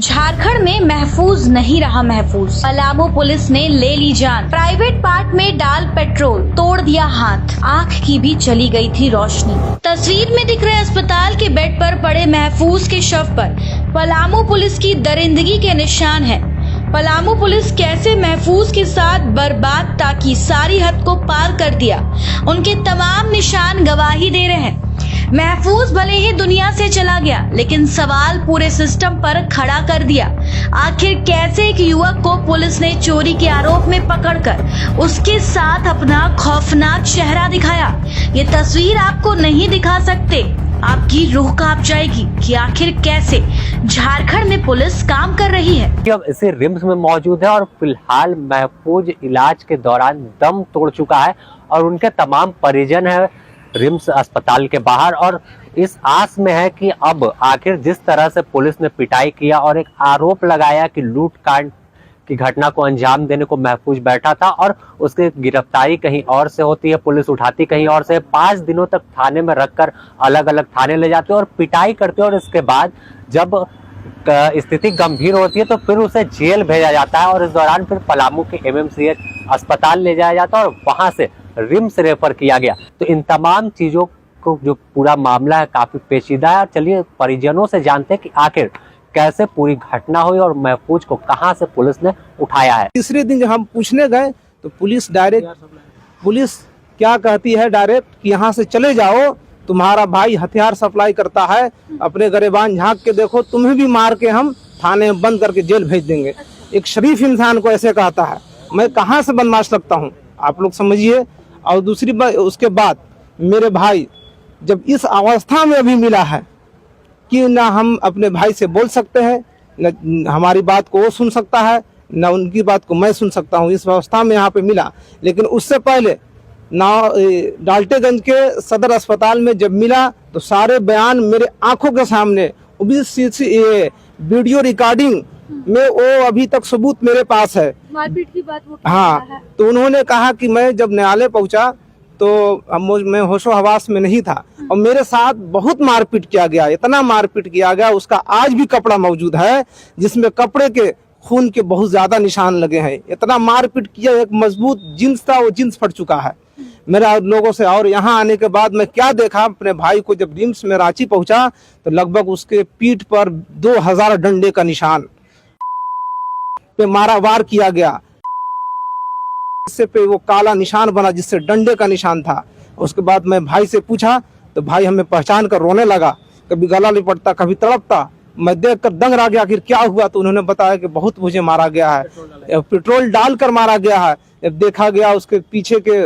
झारखंड में महफूज नहीं रहा महफूज, पलामू पुलिस ने ले ली जान। प्राइवेट पार्ट में डाल पेट्रोल, तोड़ दिया हाथ, आँख की भी चली गई थी रोशनी। तस्वीर में दिख रहे अस्पताल के बेड पर पड़े महफूज के शव पर पलामू पुलिस की दरिंदगी के निशान है। पलामू पुलिस कैसे महफूज के साथ बर्बाद ताकि सारी हद को पार कर दिया, उनके तमाम निशान गवाही दे रहे हैं। महफूज भले ही दुनिया से चला गया, लेकिन सवाल पूरे सिस्टम पर खड़ा कर दिया। आखिर कैसे एक युवक को पुलिस ने चोरी के आरोप में पकड़कर उसके साथ अपना खौफनाक चेहरा दिखाया। ये तस्वीर आपको नहीं दिखा सकते, आपकी रूह कांप जाएगी कि आखिर कैसे झारखंड में पुलिस काम कर रही है। अब इसे रिम्स में मौजूद है और फिलहाल महफूज इलाज के दौरान दम तोड़ चुका है और उनके तमाम परिजन है रिम्स अस्पताल के बाहर और इस आस में है कि अब आखिर जिस तरह से पुलिस ने पिटाई किया और एक आरोप लगाया कि लूटकांड की घटना को अंजाम देने को महफूज बैठा था और उसकी गिरफ्तारी कहीं और से होती है, पुलिस उठाती कहीं और से, 5 दिनों तक थाने में रखकर अलग अलग थाने ले जाते और पिटाई करते और इसके बाद जब स्थिति गंभीर होती है तो फिर उसे जेल भेजा जाता है और इस दौरान फिर पलामू के MMCH अस्पताल ले जाया जाता है और वहां से रिम्स रेफर किया गया। तो इन तमाम चीजों को जो पूरा मामला है काफी पेचीदा है। चलिए परिजनों से जानते हैं कि आखिर कैसे पूरी घटना हुई और महफूज को कहां से पुलिस ने उठाया है। तीसरे दिन जब हम पूछने गए तो पुलिस क्या कहती है डायरेक्ट कि यहाँ से चले जाओ, तुम्हारा भाई हथियार सप्लाई करता है, अपने गरेबान झांक के देखो, तुम्हें भी मार के हम थाने में बंद करके जेल भेज देंगे। एक शरीफ इंसान को ऐसे कहता है, मैं कहाँ से बदमाश लगता हूँ, आप लोग समझिए। और दूसरी बात, उसके बाद मेरे भाई जब इस अवस्था में अभी मिला है कि ना हम अपने भाई से बोल सकते हैं, न हमारी बात को वो सुन सकता है, न उनकी बात को मैं सुन सकता हूँ, इस अवस्था में यहाँ पे मिला। लेकिन उससे पहले ना डाल्टेगंज के सदर अस्पताल में जब मिला तो सारे बयान मेरे आंखों के सामने, वीडियो रिकॉर्डिंग में वो अभी तक सबूत मेरे पास है। मारपीट की बात वो हाँ, तो उन्होंने कहा कि मैं जब न्यायालय पहुंचा तो मैं होशो हवास में नहीं था और मेरे साथ बहुत मारपीट किया गया, इतना मारपीट किया गया, उसका आज भी कपड़ा मौजूद है जिसमें कपड़े के खून के बहुत ज्यादा निशान लगे हैं। इतना मारपीट किया, एक मजबूत जींस था, वो जींस फट चुका है मेरा लोगों से। और यहाँ आने के बाद मैं क्या देखा, अपने भाई को जब रिम्स में रांची पहुंचा तो लगभग उसके पीठ पर 2000 डंडे का निशान पे मारा वार किया गया, इससे पे वो काला निशान बना जिससे डंडे का निशान था। उसके बाद मैं भाई से पूछा तो भाई हमें पहचान कर रोने लगा, कभी गला लिपटता, कभी तड़पता। मैं देखकर दंग रह गया आखिर क्या हुआ, तो उन्होंने बताया कि बहुत मुझे मारा गया है, पेट्रोल डालकर मारा गया है। देखा गया उसके पीछे के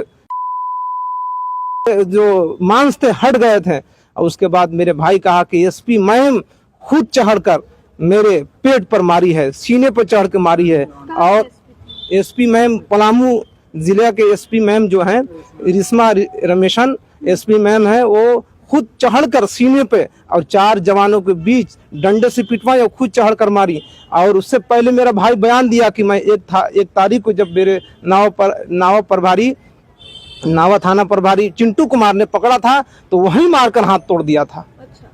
जो मांस थे हट गए थे। और उसके बाद मेरे भाई कहा कि SP मैम खुद चढ़कर मेरे पेट पर मारी है, सीने पर चढ़ के मारी है। और SP मैम पलामू जिले के SP मैम जो हैं रिश्मा रमेशन SP मैम है, वो खुद चढ़कर सीने पे और 4 जवानों के बीच डंडे से पिटवाई और खुद चढ़कर मारी। और उससे पहले मेरा भाई बयान दिया कि मैं एक तारीख को जब मेरे नावा थाना प्रभारी चिंटू कुमार ने पकड़ा था तो वहीं मारकर हाथ तोड़ दिया था।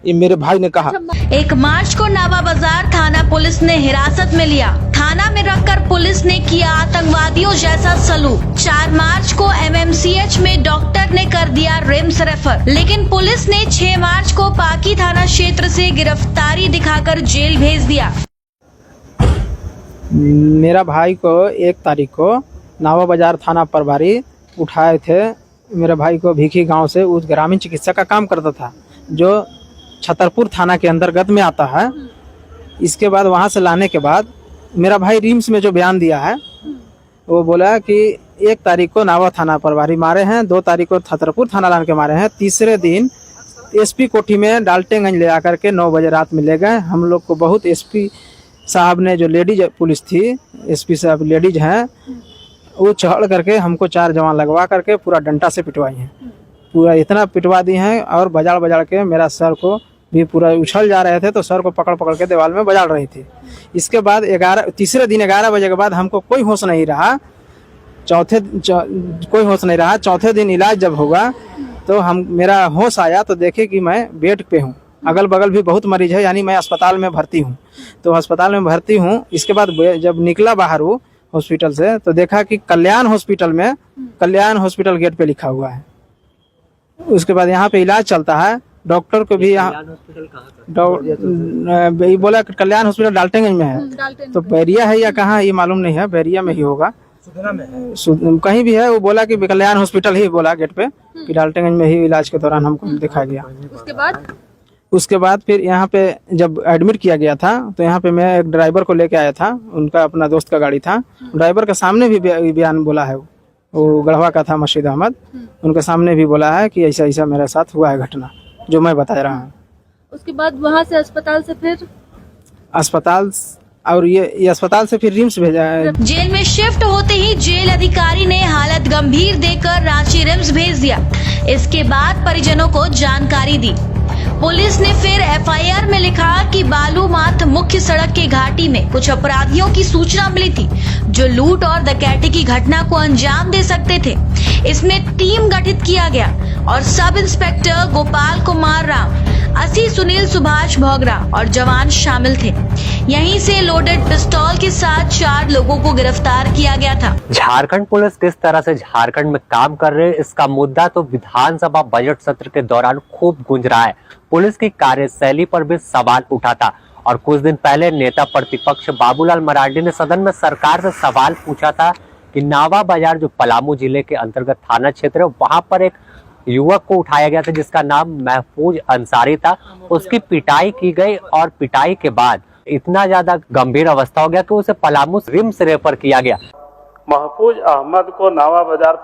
ये मेरे भाई ने कहा। 1 मार्च को नावा बाजार थाना पुलिस ने हिरासत में लिया। थाना में रखकर पुलिस ने किया आतंकवादियों जैसा सलूक। 4 मार्च को MMCH में डॉक्टर ने कर दिया रिम्स रेफर, लेकिन पुलिस ने 6 मार्च को पाकी थाना क्षेत्र से गिरफ्तारी दिखाकर जेल भेज दिया। मेरा भाई को 1 तारीख को नावा बाजार थाना प्रभारी उठाए थे। मेरे भाई को भीखी गांव से, उस ग्रामीण चिकित्सा का काम करता था जो छतरपुर थाना के अंतर्गत में आता है। इसके बाद वहां से लाने के बाद मेरा भाई रिम्स में जो बयान दिया है वो बोला कि 1 तारीख को नावा थाना प्रभारी मारे हैं, 2 तारीख को छतरपुर थाना लाने के मारे हैं, तीसरे दिन SP कोठी में डाल्टेगंज ले आकर के 9 बजे रात में ले गए। हम लोग को बहुत SP साहब ने, जो लेडीज पुलिस थी, SP साहब लेडीज हैं, वो चढ़ करके हमको 4 जवान लगवा करके पूरा डंडा से पिटवाई हैं, पूरा इतना पिटवा दी हैं। और बजाड़ के मेरा सर को भी पूरा उछल जा रहे थे तो सर को पकड़ के दीवार में बजाड़ रही थी। इसके बाद तीसरे दिन 11 बजे के बाद हमको कोई होश नहीं रहा। चौथे दिन इलाज जब होगा तो मेरा होश आया तो देखे कि मैं बेड पे हूँ। अगल बगल भी बहुत मरीज है, यानी मैं अस्पताल में भर्ती हूँ। तो अस्पताल में भर्ती हूँ, इसके बाद जब निकला बाहर हूँ हॉस्पिटल से तो देखा कि कल्याण हॉस्पिटल गेट पे लिखा हुआ है। उसके बाद यहाँ पे इलाज चलता है, डॉक्टर को भी यहाँ बोला कल्याण हॉस्पिटल डाल्टनगंज में है, तो बैरिया है या कहाँ ये मालूम नहीं है, बैरिया में ही होगा, कहीं भी है। वो बोला कि कल्याण हॉस्पिटल ही बोला गेट पे कि डाल्टनगंज में ही इलाज के दौरान हमको दिखा गया। उसके बाद फिर यहाँ पे जब एडमिट किया गया था तो यहाँ पे मैं एक ड्राइवर को लेके आया था, उनका अपना दोस्त का गाड़ी था। ड्राइवर के सामने भी बयान बोला है, वो गढ़वा का था मशीद अहमद, उनके सामने भी बोला है कि ऐसा ऐसा मेरे साथ हुआ है घटना, जो मैं बता रहा हूँ। उसके बाद वहाँ से अस्पताल से फिर अस्पताल और ये अस्पताल से फिर रिम्स भेजा है। जेल में शिफ्ट होते ही जेल अधिकारी ने हालत गंभीर देखकर रांची रिम्स भेज दिया। इसके बाद परिजनों को जानकारी दी। पुलिस ने फिर एफआईआर में लिखा कि बालूमाथ मुख्य सड़क के घाटी में कुछ अपराधियों की सूचना मिली थी जो लूट और डकैती की घटना को अंजाम दे सकते थे। इसमें टीम गठित किया गया और सब इंस्पेक्टर गोपाल कुमार राम, असी सुनील सुभाष भोगरा और जवान शामिल थे। यहीं से लोडेड पिस्तौल के साथ 4 लोगों को गिरफ्तार किया गया था। झारखंड पुलिस किस तरह से झारखंड में काम कर रहे हैं, इसका मुद्दा तो विधानसभा बजट सत्र के दौरान खूब गूंज रहा है। पुलिस की कार्यशैली पर भी सवाल उठा था और कुछ दिन पहले नेता प्रतिपक्ष बाबूलाल मरांडी ने सदन में सरकार से सवाल पूछा था कि नावा बाजार जो पलामू जिले के अंतर्गत थाना क्षेत्र है, वहां पर एक युवक को उठाया गया था जिसका नाम महफूज अंसारी था। उसकी पिटाई की गई और पिटाई के बाद इतना ज्यादा गंभीर अवस्था हो गया कि उसे पलामू रिम्स रेफर किया गया। महफूज अहमद को नावा बाजार